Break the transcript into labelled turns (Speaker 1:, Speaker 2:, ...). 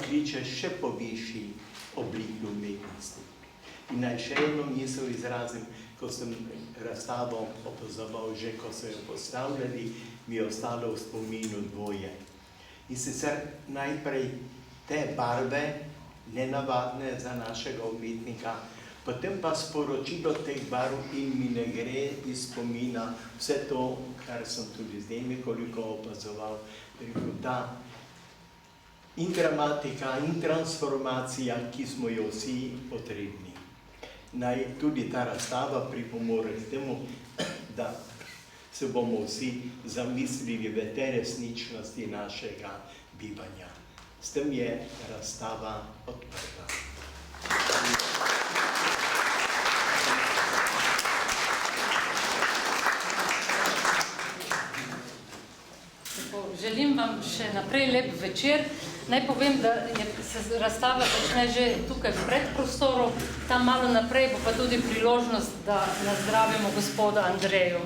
Speaker 1: kliče še po višji obliki umetnosti. In naj še eno misel izrazim, ko sem razstavo opazoval, že ko so jo postavljali, mi je ostalo v spominu dvoje. In sicer najprej te barve, nenavadne za našega umetnika, potem pa sporočilo teh barv in mi ne gre iz spomina vse to, kar sem tudi zdaj nekoliko opazoval, da in dramatika, in transformacija, ki smo jo vsi potrebni. Naj tudi ta razstava pripomore k temu, da se bomo vsi zamislili v te resničnosti našega bivanja. S tem je razstava odprta.
Speaker 2: Želim vam še naprej lep večer. Naj povem, da se razstava začne že tukaj v predprostoru, tam malo naprej bo pa tudi priložnost, da nazdravimo gospoda Andreju.